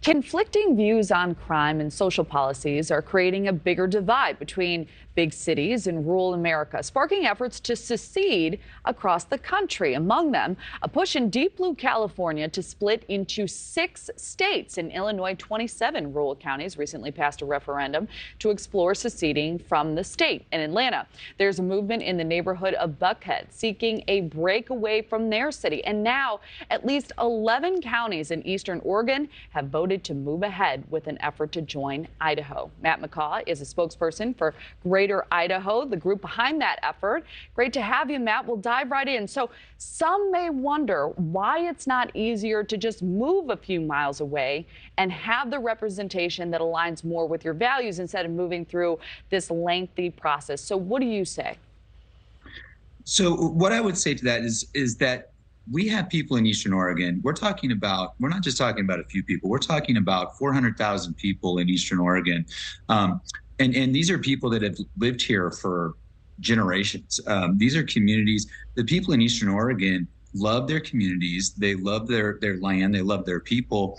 Conflicting views on crime and social policies are creating a bigger divide between big cities and rural America, sparking efforts to secede across the country. Among them, a push in deep blue California to split into 6 states. In Illinois, 27 rural counties recently passed a referendum to explore seceding from the state. In Atlanta, there's a movement in the neighborhood of Buckhead seeking a break away from their city. And now, at least 11 counties in eastern Oregon have voted to move ahead with an effort to join Idaho. Matt McCaw is a spokesperson for Greater Idaho, the group behind that effort. Great to have you, Matt. We'll dive right in. So some may wonder why it's not easier to just move a few miles away and have the representation that aligns more with your values instead of moving through this lengthy process. So what do you say? So what I would say to that is that we have people in Eastern Oregon. We're not just talking about a few people. We're talking about 400,000 people in Eastern Oregon. And these are people that have lived here for generations. These are communities. The people in Eastern Oregon love their communities. They love their land. They love their people.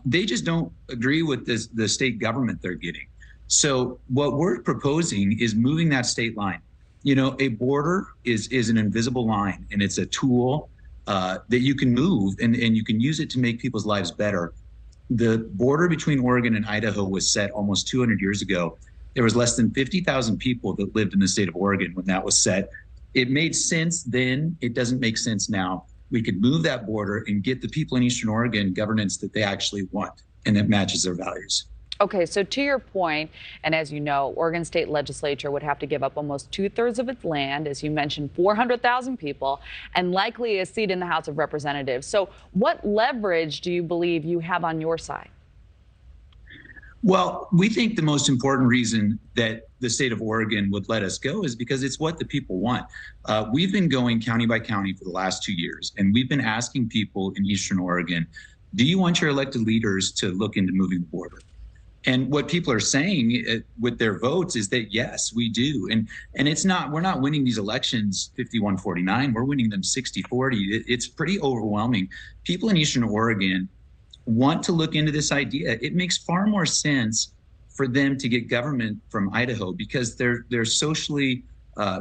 They just don't agree with the state government they're getting. So what we're proposing is moving that state line. You know, a border is an invisible line, and it's a tool that you can move and you can use it to make people's lives better. The border between Oregon and Idaho was set almost 200 years ago. There was less than 50,000 people that lived in the state of Oregon when that was set. It made sense then. It doesn't make sense now. We could move that border and get the people in Eastern Oregon governance that they actually want and that matches their values. Okay, so to your point, and as you know, Oregon State Legislature would have to give up almost 2/3 of its land, as you mentioned, 400,000 people, and likely a seat in the House of Representatives. So what leverage do you believe you have on your side? Well, we think the most important reason that the state of Oregon would let us go is because it's what the people want. We've been going county by county for the last 2 years, and we've been asking people in Eastern Oregon, do you want your elected leaders to look into moving the border? And what people are saying with their votes is that, yes, we do. And we're not winning these elections 51-49. We're winning them 60-40. It's pretty overwhelming. People in Eastern Oregon want to look into this idea. It makes far more sense for them to get government from Idaho because they're socially,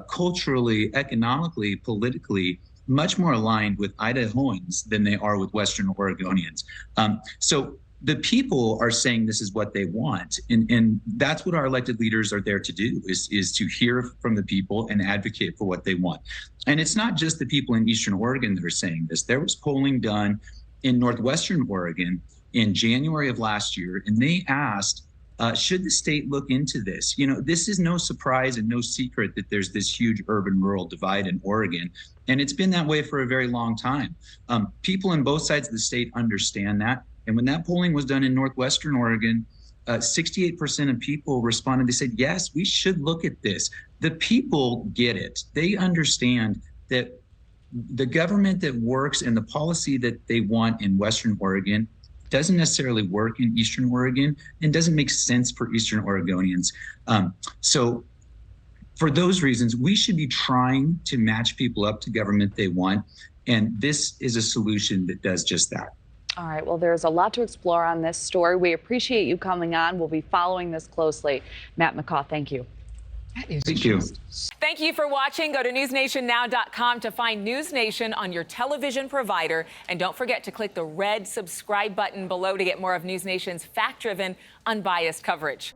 culturally, economically, politically much more aligned with Idahoans than they are with Western Oregonians. So the people are saying this is what they want. And that's what our elected leaders are there to do, is to hear from the people and advocate for what they want. And it's not just the people in Eastern Oregon that are saying this. There was polling done in Northwestern Oregon in January of last year, and they asked, should the state look into this? You know, this is no surprise and no secret that there's this huge urban-rural divide in Oregon, and it's been that way for a very long time. People on both sides of the state understand that. And when that polling was done in Northwestern Oregon, 68% of people responded. They said, yes, we should look at this. The people get it. They understand that the government that works and the policy that they want in Western Oregon doesn't necessarily work in Eastern Oregon and doesn't make sense for Eastern Oregonians. So for those reasons, we should be trying to match people up to government they want. And this is a solution that does just that. All right, well, there's a lot to explore on this story. We appreciate you coming on. We'll be following this closely. Matt McCaw, thank you. Thank you. Thank you for watching. Go to newsnationnow.com to find NewsNation on your television provider. And don't forget to click the red subscribe button below to get more of NewsNation's fact-driven, unbiased coverage.